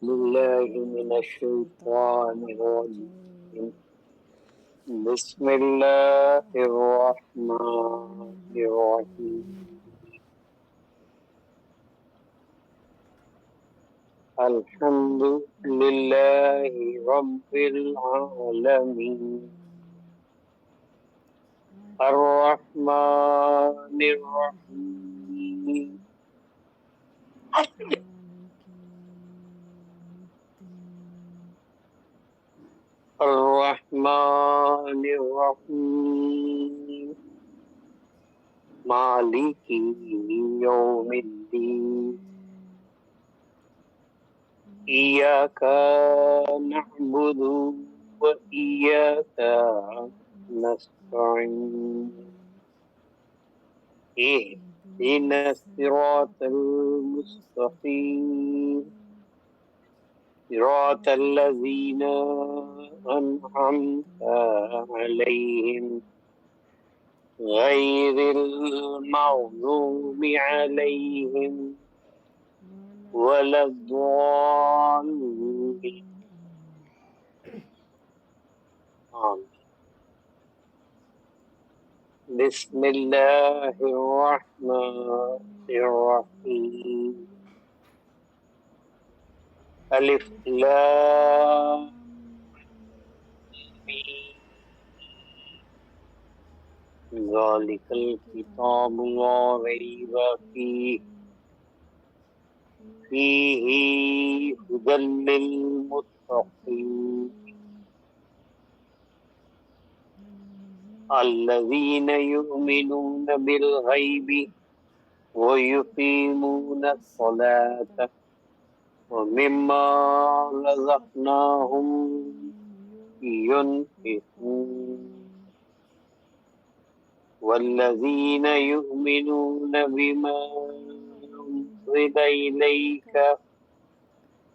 بالله من الشيطان الرجيم. بسم الله الرحمن الرحيم. الحمد لله رب العالمين الرحمن الرحيم الرحمن الرحيم مالك يوم الدين إياك نعبد وإياك نستعين اهدنا الصراط المستقيم صراط الذين أنعمت عليهم غير المغضوب عليهم ولا الضالين. آمين. بسم الله الرحمن الرحيم. ألف لام ميم. ذلك الكتاب لا ريب فيه هدى للمتقين الذين يؤمنون بالغيب ويقيمون الصلاة ومما رزقناهم ينفقون والذين يؤمنون بما أنزل إليك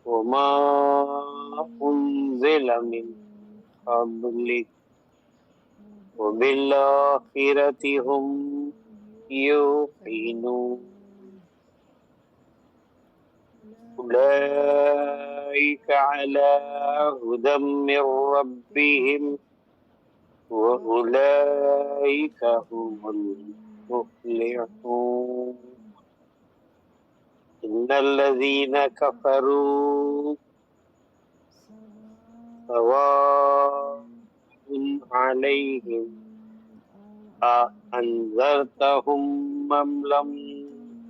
وما أنزل من قبلك وبالآخرة هم يوقنون أولئك على هدى من ربهم وأولئك هم المفلحون إن الذين كفروا سواء عليهم أأنذرتهم أم لم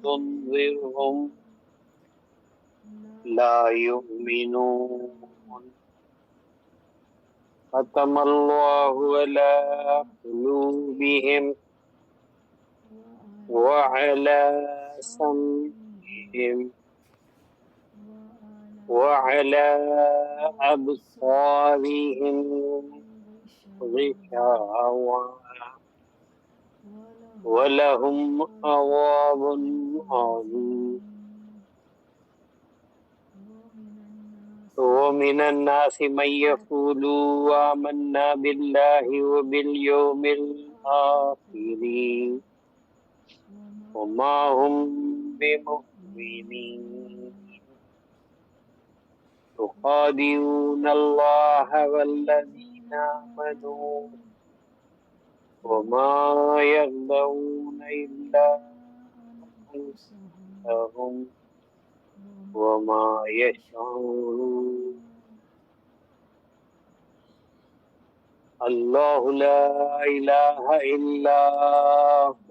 تنذرهم لا يؤمنون ختم الله على قلوبهم وعلى سمعهم وعلى أبصارهم غشاوة ولهم عذاب عظيم ومن الناس من يقول آمنا بالله وباليوم الآخر وما هم بمؤمنين يخادعون الله والذين آمنوا وما يخدعون إلا أنفسهم وما يشعرون الله لا إله إلا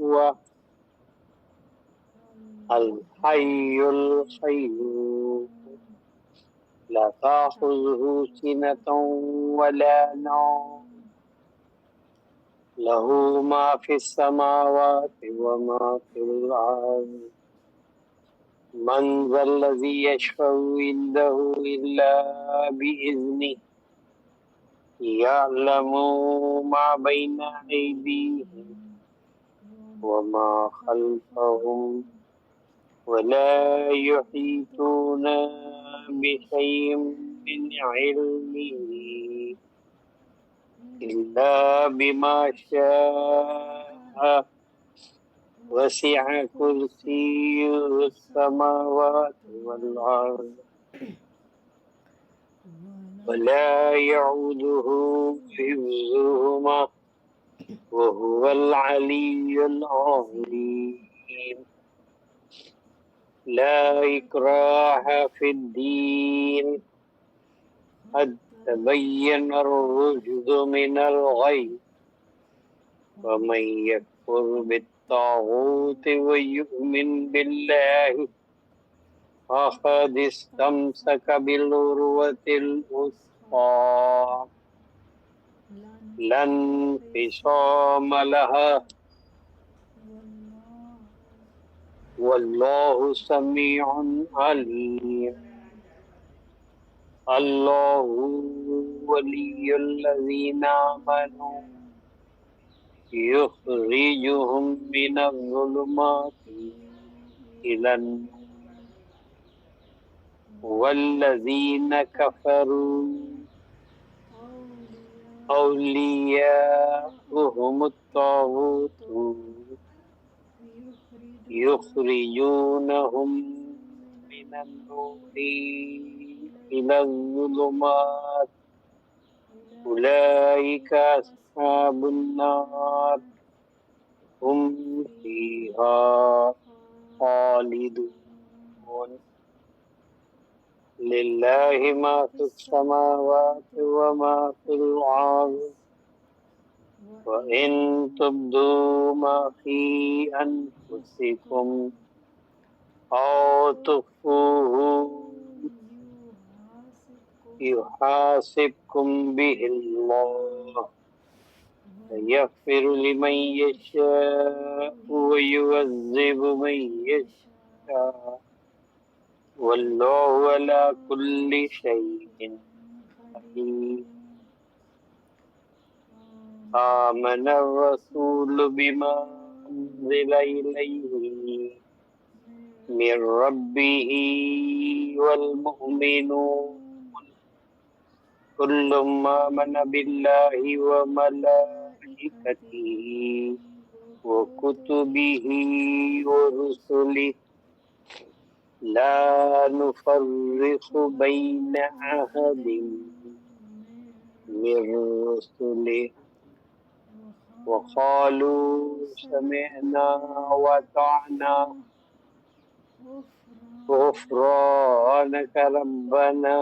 هو الحي القيوم لا تأخذه سنة ولا نوم له ما في السماوات وما في الأرض من ذا الذي يشفع عنده إلا بإذنه يعلم ما بين أيديهم وما خلفهم ولا يحيطون بشيء من علمه إلا بما شاء وسع كرسيه السماوات والأرض ولا يعوده حفظهما وهو العلي العظيم. لا إكراه في الدين قد تبين الرشد من الغي ومن يكفر بالطاغوت ويؤمن بالله فقد استمسك بالعروة الوثقى لا انفصام لها والله سميع عليم. الله ولي الذين آمنوا يخرجهم من الظلمات إلى النور والذين كفروا أولياؤهم الطاغوت يخرجونهم من النور إلى الظلمات أولئك أصحاب النار هم فيها خالدون. لله ما في السماوات وما في الأرض وإن تبدوا ما في أنفسكم أو تخفوه يحاسبكم به الله يغفر لمن يشاء ويعذب من يشاء والله على كل شيء قدير. آمن الرسول بما أنزل إليه من ربه والمؤمنون كل آمن بالله وملائكته وكتبه ورسله لا نفرق بين أحد من رسله وقالوا سمعنا وأطعنا غفرانك ربنا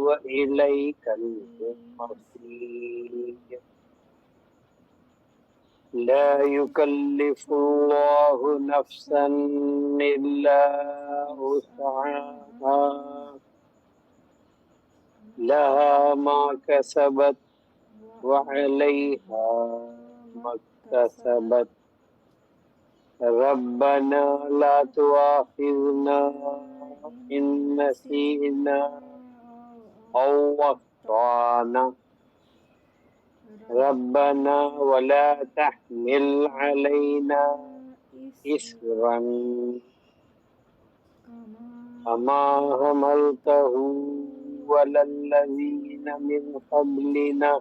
وإليك المصير. لا يكلف الله نفسا إلا وسعها لها ما كسبت وعليها ما اكتسبت ربنا لا تؤاخذنا إن نسينا أو أخطأنا ربنا ولا تحمل علينا إصرا كما حملته على الذين من قبلنا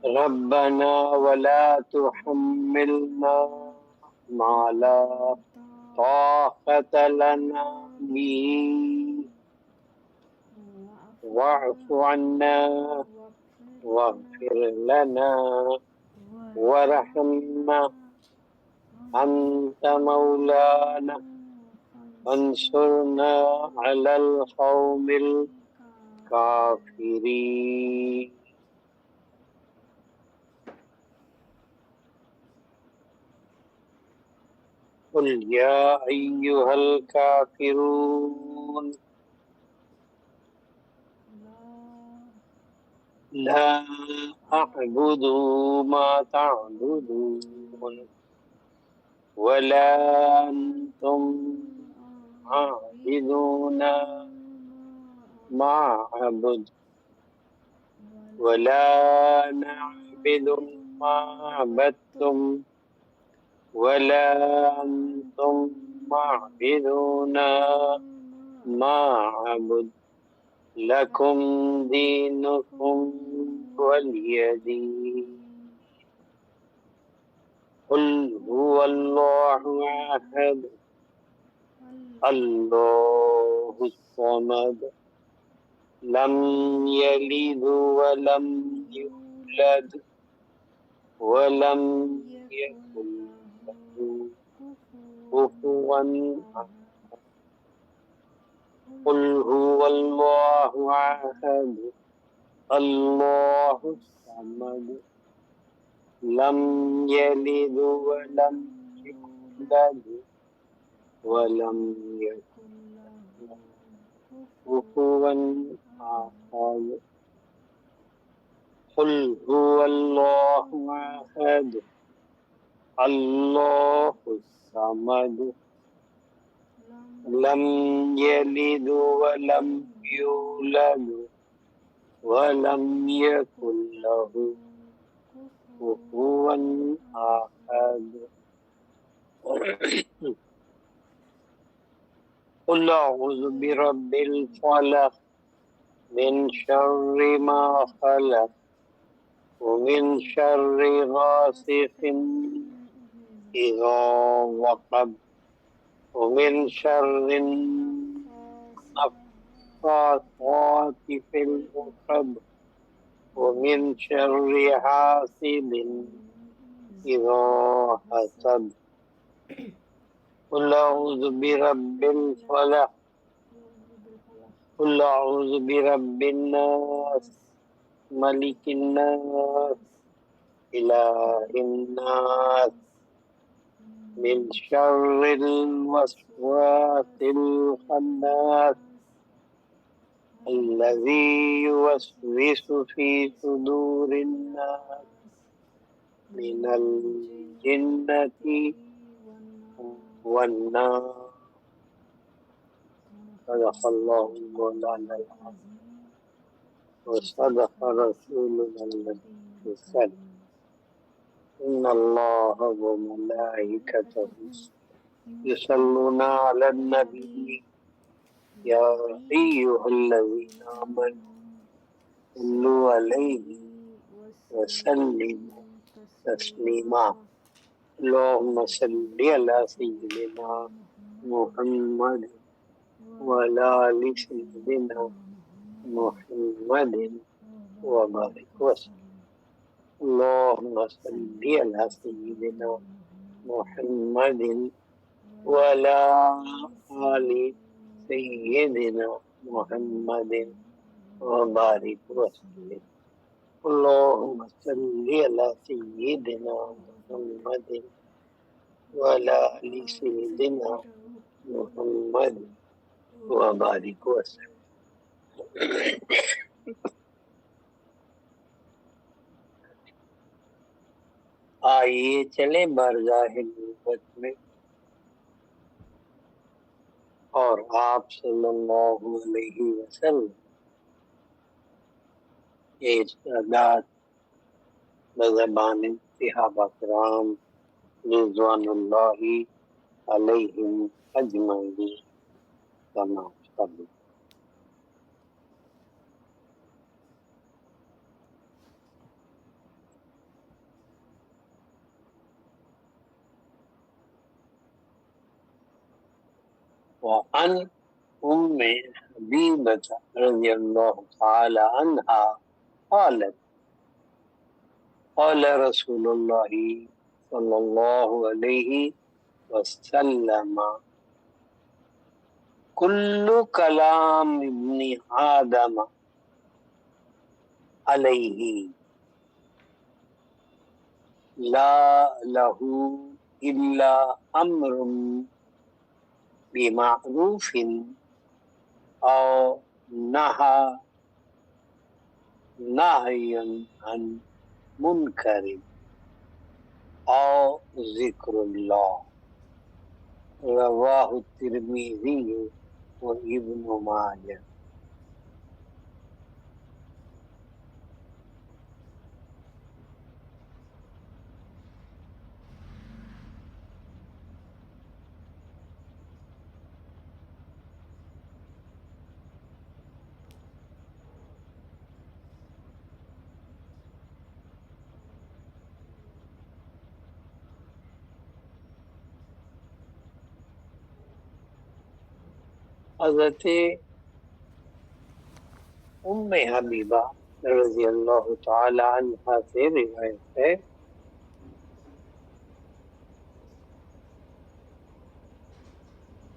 ربنا ولا تحملنا ما لا طاقة لنا به واعف عنا واغفر لنا وارحمنا أنت مولانا فانصرنا على القوم الكافرين. قل يا أيها الكافرون لا أعبد ما تعبدون ولا أنتم عابدون ما أعبد ولا نعبد ما عبدتم ولا أنتم عابدون ما أعبد لكم دينكم ولي دين. قل هو الله أحد الله الصمد لم يلد ولم يولد ولم يكن له كفوا أحد. قل هو الله أحد الله الصمد لم يلد ولم يولد ولم يكن له كفوا أحد. قل هو الله أحد الله الصمد لم يلد ولم يولد ولم يكن له كفوا أحد. قل أعوذ برب الفلق من شر ما خلق ومن شر غاسق إذا وقب ومن شر النفاثات في العقد ومن شر حاسد إذا حسد. قل أعوذ برب الفلق قل أعوذ برب الناس ملك الناس إله الناس من شر الوسواس الخناس الذي يوسوس في صدور الناس من الجنة والنار. صدق الله مولانا العظيم وصدق رسولنا النبي الصادق. إن الله وملائكته يصلون على النبي يا أيها الذين آمنوا صلوا عليه وسلموا تسليما. اللهم صل على سيدنا محمد وعلى آل سيدنا محمد وبارك وسلم. اللهم صل على سيدنا محمد وعلى آل سيدنا محمد وبارك وسلم. اللهم صل على سيدنا محمد وعلى آل سيدنا محمد وبارك وسلم. آئیے چلیں بارگاہ نبوت میں اور آپ صلی اللہ علیہ وسلم کے ارشادات بزبان صحابہ کرام رضوان اللہ علیہم اجمعین سماعت فرمائیں۔ وعن أم حبيبة رضي الله تعالى عنها قالت قال رسول الله صلى الله عليه وسلم كل كلام ابن آدم عليه لا له إلا أمر بمعروف أو نهي عن منكر أو ذكر الله. رواه الترمذي وابن ماجه. حضرت ام حبیبہ رضی اللہ تعالی عنہا سے روایت ہے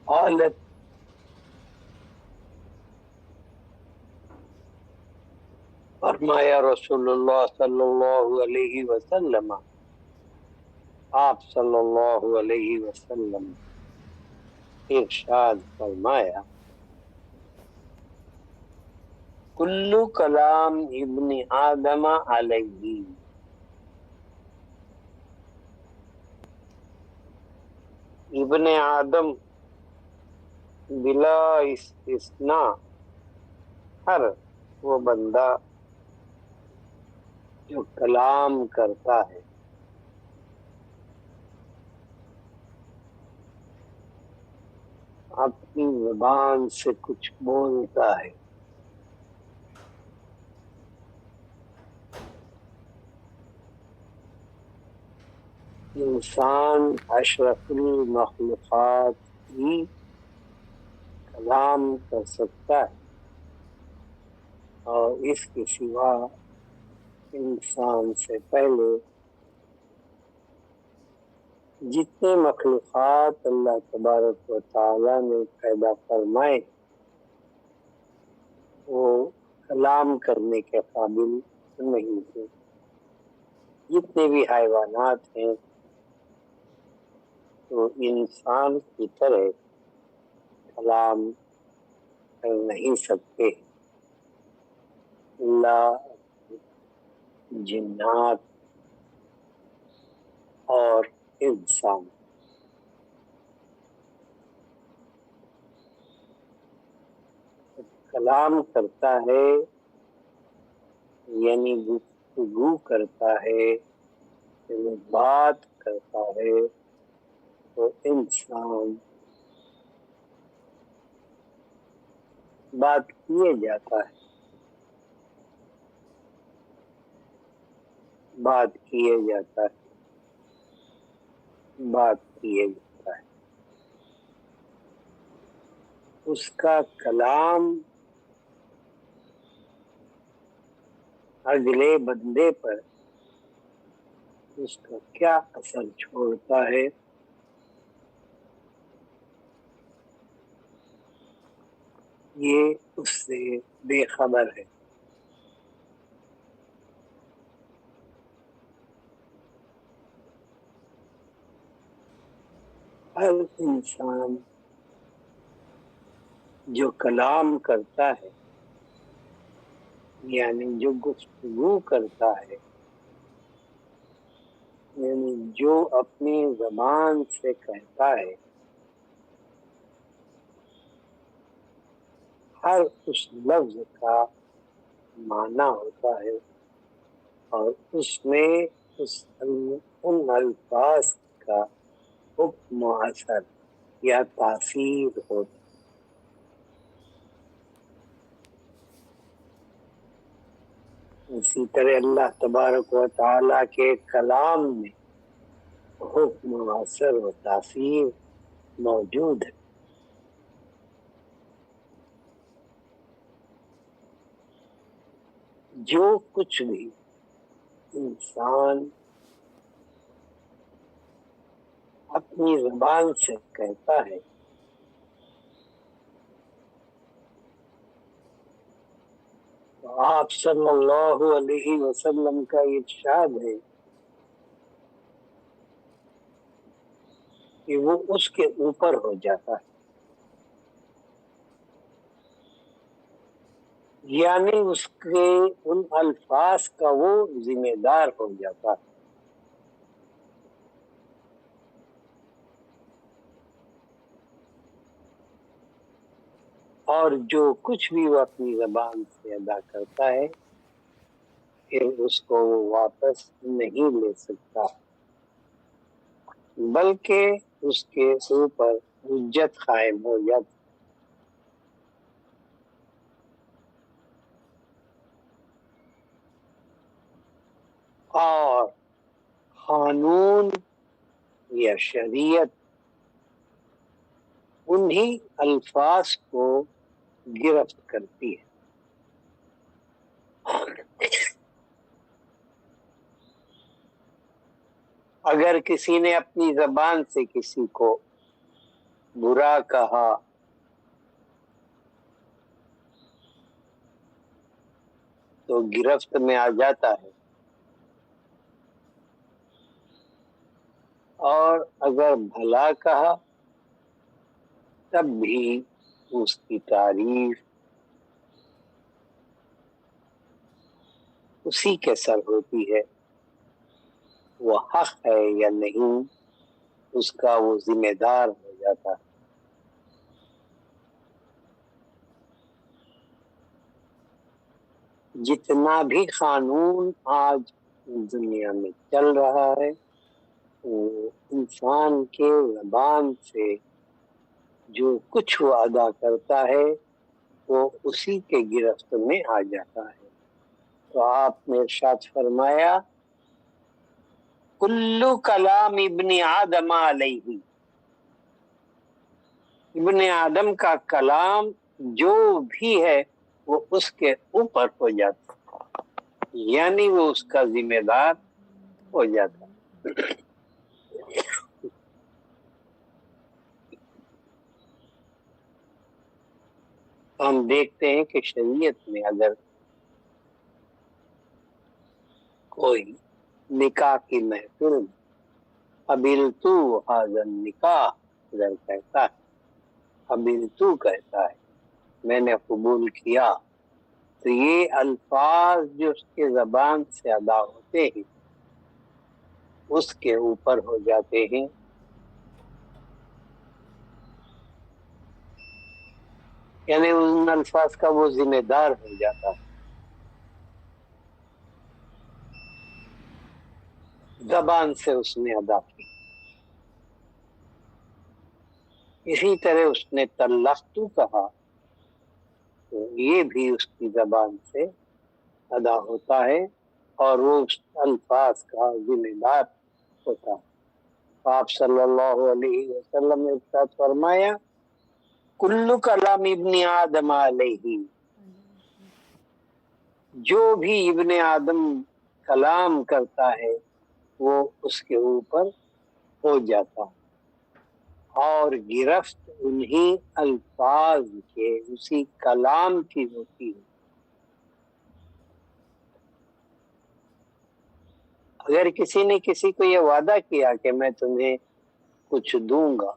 قالت فرمایا رسول اللہ صلی اللہ علیہ وسلم، آپ صلی اللہ علیہ وسلم ارشاد فرمایا کلو کلام ابن آدم علیہ، ابن آدم بلا استثناء ہر وہ بندہ جو کلام کرتا ہے، اپنی زبان سے کچھ بولتا ہے، انسان اشرف المخلوقات ہی کلام کر سکتا ہے، اور اس کے سوا انسان سے پہلے جتنے مخلوقات اللہ تبارک و تعالی نے پیدا فرمائے وہ کلام کرنے کے قابل نہیں تھے۔ جتنے بھی حیوانات ہیں وہ انسان کی طرح کلام کر نہیں سکتے، اللہ جنات اور انسان۔ کلام کرتا ہے یعنی گفتگو کرتا ہے، یعنی بات کرتا ہے، تو انسان بات کیے جاتا ہے، بات کیے جاتا ہے، بات کیے جاتا ہے۔ اس کا کلام اگلے بندے پر اس کا کیا اثر چھوڑتا ہے یہ اس سے بے خبر ہے۔ ہر انسان جو کلام کرتا ہے یعنی جو گفتگو کرتا ہے، یعنی جو اپنی زبان سے کہتا ہے، ہر اس لفظ کا معنی ہوتا ہے اور اس میں ان الفاظ کا حکم و اثر یا تاثیر ہوتا ہے۔ اسی طرح اللہ تبارک و تعالی کے کلام میں حکم و اثر و تاثیر موجود ہے۔ جو کچھ بھی انسان اپنی زبان سے کہتا ہے تو آپ صلی اللہ علیہ وسلم کا ارشاد ہے کہ وہ اس کے اوپر ہو جاتا ہے، یعنی اس کے ان الفاظ کا وہ ذمہ دار ہو جاتا ہے، اور جو کچھ بھی وہ اپنی زبان سے ادا کرتا ہے پھر اس کو وہ واپس نہیں لے سکتا، بلکہ اس کے اوپر حجت قائم ہو جاتی۔ اور قانون یا شریعت انہی الفاظ کو گرفت کرتی ہے۔ اگر کسی نے اپنی زبان سے کسی کو برا کہا تو گرفت میں آ جاتا ہے، اور اگر بھلا کہا تب بھی اس کی تعریف اسی کے سر ہوتی ہے، وہ حق ہے یا نہیں اس کا وہ ذمہ دار ہو جاتا ہے۔ جتنا بھی قانون آج دنیا میں چل رہا ہے وہ انسان کے زبان سے جو کچھ وہ ادا کرتا ہے وہ اسی کے گرفت میں آ جاتا ہے۔ تو آپ نے ارشاد فرمایا کلو کلام ابن آدم علیہ، ابن آدم کا کلام جو بھی ہے وہ اس کے اوپر ہو جاتا ہے، یعنی وہ اس کا ذمہ دار ہو جاتا ہے۔ ہم دیکھتے ہیں کہ شریعت میں اگر کوئی نکاح کی محفل قبلتو ھذا النکاح اگر کہتا ہے، قبلتو کہتا ہے میں نے قبول کیا، تو یہ الفاظ جو اس کے زبان سے ادا ہوتے ہیں اس کے اوپر ہو جاتے ہیں، یعنی ان الفاظ کا وہ ذمہ دار ہو جاتا ہے۔ زبان سے اس نے ادا کی، اسی طرح اس نے طلقتو کہا تو یہ بھی اس کی زبان سے ادا ہوتا ہے اور وہ اس الفاظ کا ذمہ دار ہوتا ہے۔ آپ صلی اللہ علیہ وسلم نے ارشاد فرمایا کل کلام ابن آدم علیہ، جو بھی ابن آدم کلام کرتا ہے وہ اس کے اوپر ہو جاتا ہے، اور گرفت انہی الفاظ کے اسی کلام کی ہوتی ہے۔ اگر کسی نے کسی کو یہ وعدہ کیا کہ میں تمہیں کچھ دوں گا،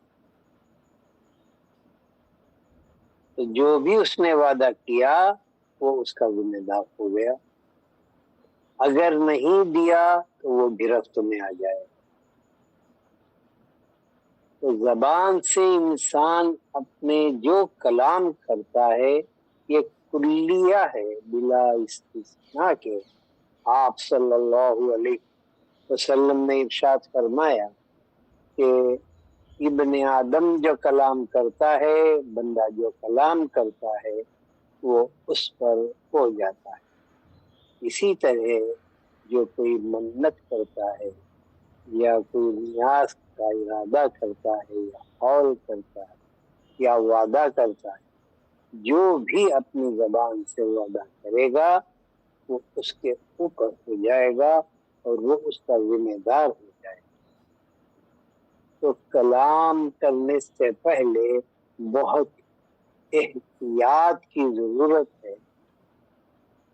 تو جو بھی اس نے وعدہ کیا وہ اس کا ذمہ دار ہو گیا، اگر نہیں دیا تو وہ گرفت میں آ جائے۔ تو زبان سے انسان اپنے جو کلام کرتا ہے یہ کلیہ ہے بلا استثناء کے۔ آپ صلی اللہ علیہ وسلم نے ارشاد فرمایا کہ ابن آدم جو کلام کرتا ہے، بندہ جو کلام کرتا ہے وہ اس پر ہو جاتا ہے۔ اسی طرح جو کوئی منت کرتا ہے یا کوئی نیاز کا ارادہ کرتا ہے یا قول کرتا ہے یا وعدہ کرتا ہے، جو بھی اپنی زبان سے وعدہ کرے گا وہ اس کے اوپر ہو جائے گا اور وہ اس کا ذمہ دار ہو جائے گا۔ تو کلام کرنے سے پہلے بہت احتیاط کی ضرورت ہے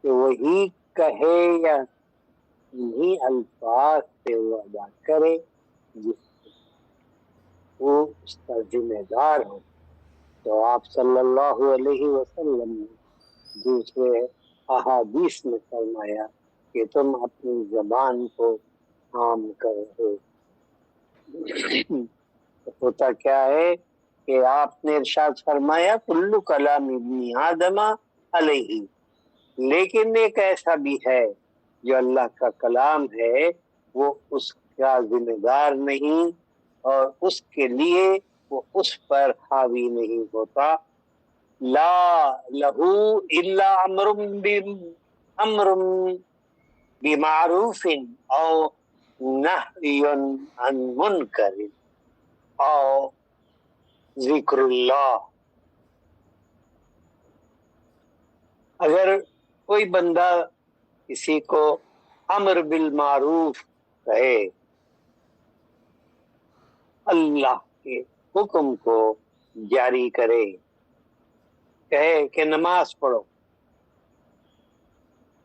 کہ وہی کہے یا انہی الفاظ سے وہ ادا کرے جس سے وہ اس کا ذمہ دار ہو۔ تو آپ صلی اللہ علیہ وسلم نے دوسرے احادیث میں فرمایا کہ تم اپنی زبان کو عام کرو۔ ہوتا کیا ہے کہ آپ نے ارشاد فرمایا کل کلام ابن آدم علیہ، لیکن ایک ایسا بھی ہے جو اللہ کا کلام ہے وہ اس کا ذمہ دار نہیں اور اس کے لیے وہ اس پر حاوی نہیں ہوتا۔ لا لہو الا امر بمعروف او نہی عن منکر او ذکر اللہ۔ اگر کوئی بندہ کسی کو امر بالمعروف کہے اللہ کے حکم کو جاری کرے، کہے کہ نماز پڑھو،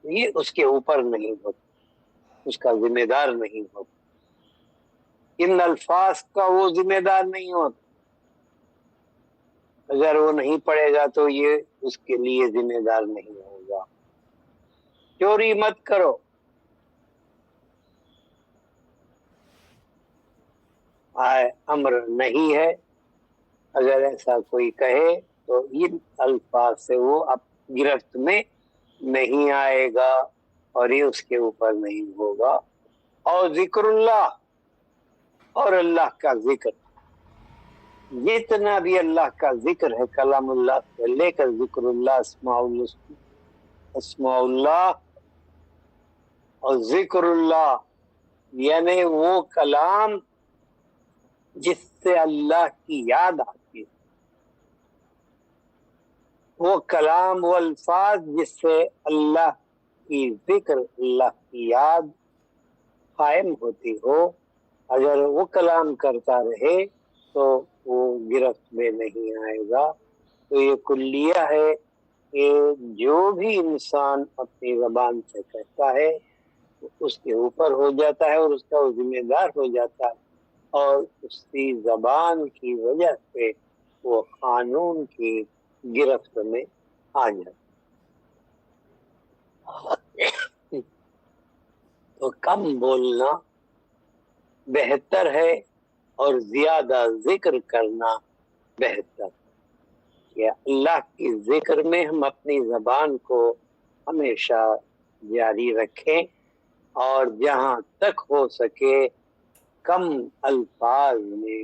یہ اس کے اوپر نہیں ہوتا، اس کا ذمہ دار نہیں ہوتا، ان الفاظ کا وہ ذمہ دار نہیں ہوتا۔ اگر وہ نہیں پڑھے گا تو یہ اس کے لیے ذمہ دار نہیں ہوگا۔ چوری مت کرو، امر نہیں ہے، اگر ایسا کوئی کہے تو ان الفاظ سے وہ اب گرفت میں نہیں آئے گا اور یہ اس کے اوپر نہیں ہوگا۔ اور ذکر اللہ، اور اللہ کا ذکر، جتنا بھی اللہ کا ذکر ہے، کلام اللہ سے لے کر ذکر اللہ، اسماء اللہ اور ذکر اللہ، یعنی وہ کلام جس سے اللہ کی یاد آتی ہے، وہ کلام و الفاظ جس سے اللہ کی ذکر، اللہ کی یاد قائم ہوتی ہو، اگر وہ کلام کرتا رہے تو وہ گرفت میں نہیں آئے گا۔ تو یہ کلیہ ہے کہ جو بھی انسان اپنی زبان سے کہتا ہے اس کے اوپر ہو جاتا ہے اور اس کا وہ ذمہ دار ہو جاتا ہے، اور اس کی زبان کی وجہ سے وہ قانون کی گرفت میں آ جاتا۔ تو کم بولنا بہتر ہے اور زیادہ ذکر کرنا بہتر، کہ اللہ کی ذکر میں ہم اپنی زبان کو ہمیشہ جاری رکھیں اور جہاں تک ہو سکے کم الفاظ میں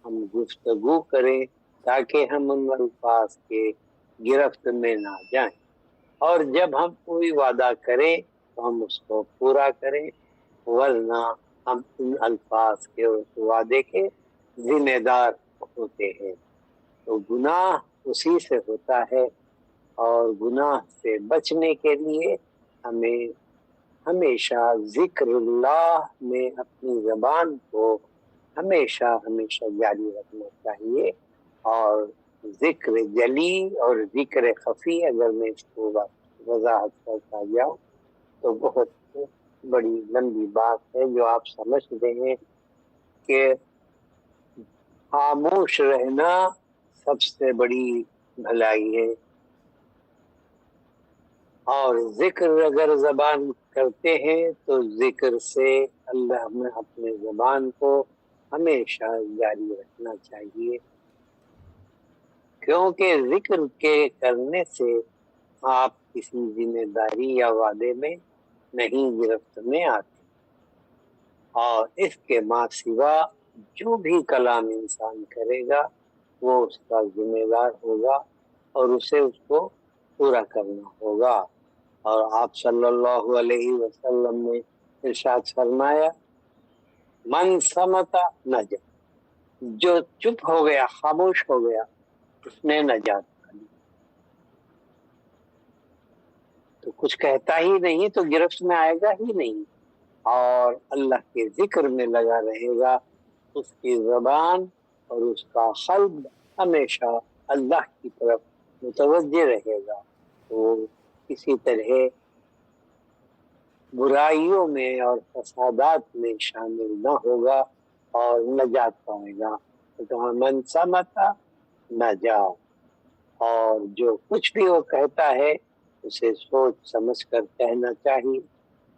ہم گفتگو کریں تاکہ ہم ان الفاظ کے گرفت میں نہ جائیں، اور جب ہم کوئی وعدہ کریں تو ہم اس کو پورا کریں، ورنہ ہم ان الفاظ کے وعدے کے ذمہ دار ہوتے ہیں۔ تو گناہ اسی سے ہوتا ہے، اور گناہ سے بچنے کے لیے ہمیں ہمیشہ ذکر اللہ میں اپنی زبان کو ہمیشہ جاری رکھنا چاہیے، اور ذکر جلی اور ذکر خفی، اگر میں اس کو وضاحت کرتا جاؤں تو بہت بڑی لمبی بات ہے جو آپ سمجھ رہے ہیں کہ خاموش رہنا سب سے بڑی بھلائی ہے، اور ذکر اگر زبان کرتے ہیں تو ذکر سے اللہ میں اپنے زبان کو ہمیشہ جاری رکھنا چاہیے، کیونکہ ذکر کے کرنے سے آپ کسی ذمہ داری یا وعدے میں نہیں گرفت میں آتے، اور اس کے ماں سوا جو بھی کلام انسان کرے گا وہ اس کا ذمہ دار ہوگا اور اسے اس کو پورا کرنا ہوگا۔ اور آپ صلی اللہ علیہ وسلم نے ارشاد فرمایا، من سمتا نجا، جو چپ ہو گیا، خاموش ہو گیا، اس نے نجات پالی۔ تو کچھ کہتا ہی نہیں تو گرفت میں آئے گا ہی نہیں، اور اللہ کے ذکر میں لگا رہے گا، اس کی زبان اور اس کا قلب ہمیشہ اللہ کی طرف متوجہ رہے گا، وہ کسی طرح برائیوں میں اور فسادات میں شامل نہ ہوگا اور نجات پائے گا۔ تو من سمتا نجا، اور جو کچھ بھی وہ کہتا ہے اسے سوچ سمجھ کر کہنا چاہیے،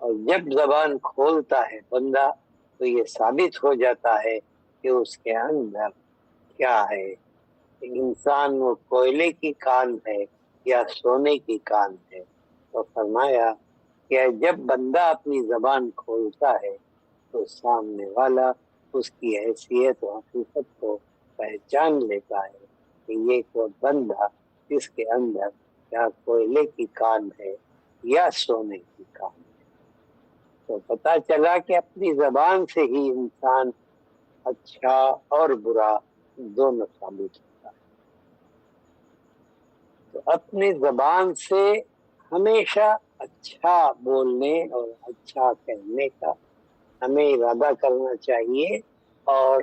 اور جب زبان کھولتا ہے بندہ تو یہ ثابت ہو جاتا ہے کہ اس کے اندر کیا ہے، انسان وہ کوئلے کی کان ہے یا سونے کی کان ہے۔ تو فرمایا کہ جب بندہ اپنی زبان کھولتا ہے تو سامنے والا اس کی حیثیت و حقیقت کو پہچان لیتا ہے کہ یہ کوئی بندہ جس کے اندر یا کوئلے کی کان ہے یا سونے کی کان ہے۔ تو پتہ چلا کہ اپنی زبان سے ہی انسان اچھا اور برا دونوں ثابت ہوتا ہے۔ تو اپنی زبان سے ہمیشہ اچھا بولنے اور اچھا کہنے کا ہمیں ارادہ کرنا چاہیے، اور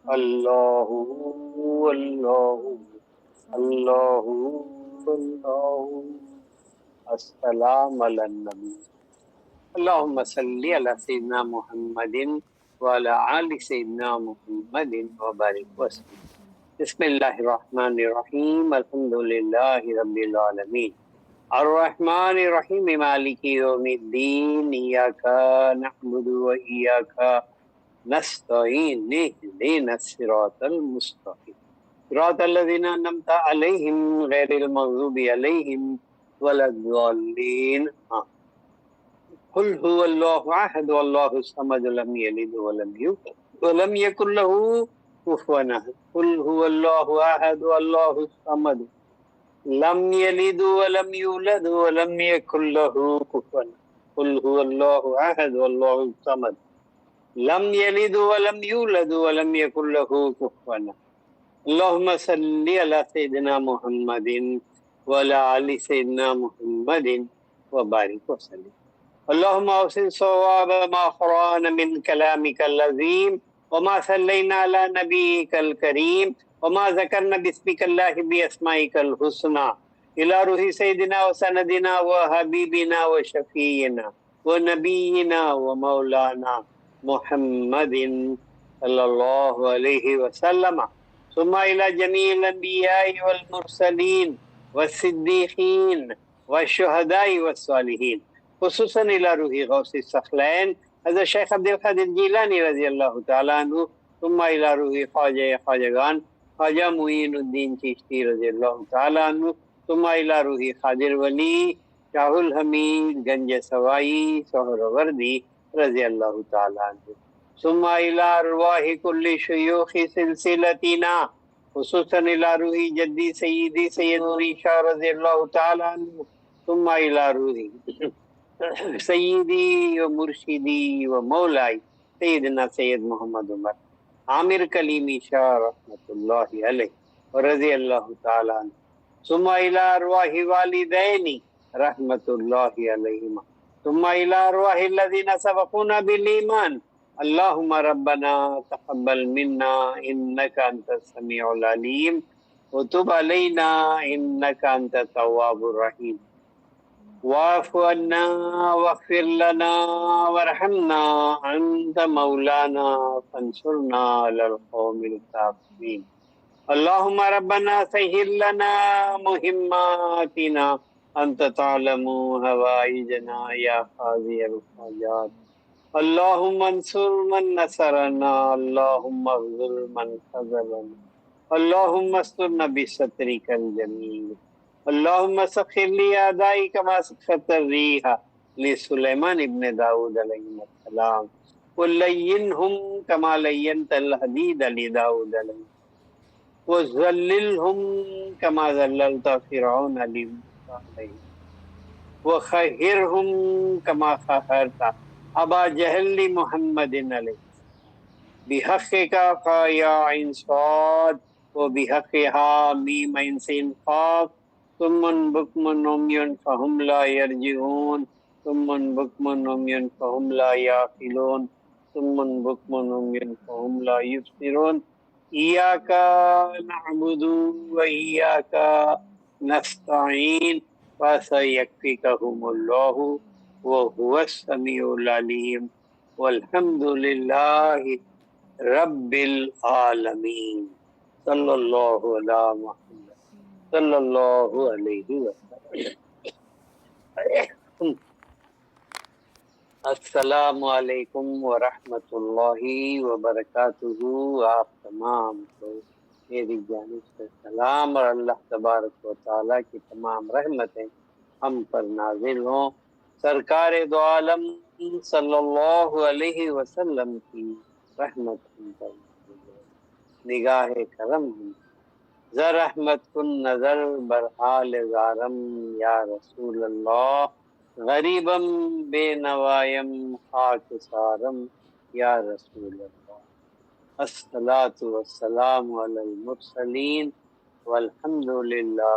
اللہ اللہ اللہ اللہ السلام علی النبی اللہم صلی علی سیدنا محمد وعلی آل سیدنا محمد وبارک وسلم. بسم اللہ الرحمن الرحیم الحمد للہ رب العالمین الرحمن الرحیم مالک یوم الدین ایاک نعبد و ایاک نستعین اهدنا الصراط المستقیم صراط الذین انعمت علیہم غیر المغضوب علیہم ولا الضالین. قل هو اللہ احد واللہ الصمد لم یلد ولم یولد ولم یکن له کفوا احد. قل هو اللہ احد واللہ الصمد لم یلد ولم یولد ولم یکن له کفوا احد. قل هو اللہ احد واللہ الصمد لم یلد ولم یولد ولم یکن له کفوا احد. اللہم صلی علی سیدنا محمد وعلی آل سیدنا محمد وبارک وسلم. اللہم اوصل صواب ما قرآن من کلامک العظیم وما صلینا علی نبیک الکریم وما ذکرنا بسمک اللہ باسمائک الحسنى الى روح سیدنا و سندنا و حبیبنا و شفیعنا و نبینا و مولانا محمد صلی اللہ علیہ وسلم ثم الى جميع الانبیاء والمرسلین والصدیقین والشہداء والصالحین خصوصاً الى روح غوث الثقلین حضرت شیخ عبد القادر جیلانی رضی اللہ تعالیٰ عنہ ثم الى روح خواجہ خواجگان خواجہ معین الدین چشتی رضی اللہ تعالیٰ عنہ ثم الى روح خاجر ولی شاہ الحمید گنج سوائی سہروردی رضی اللہ تعالیٰ عنہ ثم الى ارواح کل شیوخ سلسلتنا خصوصاً الى روح جدی سیدی سید نوری شاہ رضی اللہ تعالیٰ عنہ ثم الى روح سیدی و مرشدی و مولائی سیدنا سید محمد عمر عامر کلیمی شاہ رحمت اللہ علیہ رضی اللہ تعالیٰ عنہ ثم الى ارواح والدینی رحمت اللہ علیہما ثم الى ارواح الذین سبقونا بالایمان اللہم ربنا تقبل منا انک انت السمیع العلیم وتب علینا انک انت التواب الرحیم واعف عنا واغفر لنا وارحمنا انت مولانا فانصرنا على القوم الكافرين. اللهم ربنا سهل لنا مهماتنا انت تعلم هوائجنا يا قاضي الحاجات. اللهم انصر من نصرنا اللهم اغفر من خذلنا اللهم استرنا بسترك الجميل. اللهم سخر لي اعدائي كما سخرت الريح لسليمان ابن داود عليه السلام ولينهم كما لينت الحديد لداود عليه وذللهم كما ذللت فرعون لموسى عليه وخهرهم كما خهرت ابا جهل لمحمد عليه بحقك يا عين صاد وبحقها ميم عين سين قاف ثم بكم عمي فهم لا يرجعون ثم بكم عمي فهم لا يعقلون ثم بكم عمي فهم لا يبصرون. إياك نعبد وإياك نستعين فسيكفيكهم الله وهو السميع العليم والحمد لله رب العالمين. صلی اللہ علی محمد صلی اللہ علیہ وسلم. السلام علیکم ورحمۃ اللہ وبرکاتہ. آپ تمام کو میری جانب سے سلام اور اللہ تبارک و تعالیٰ کی تمام رحمتیں ہم پر نازل ہوں. سرکار دو عالم صلی اللہ علیہ وسلم کی رحمت نگاہ کرم زر رحمت کن نظر برحال زارم یا رسول اللہ غریبم بے نوائم خاک سارم یا رسول اللہ. الصلاۃ والسلام علی المرسلین والحمد للہ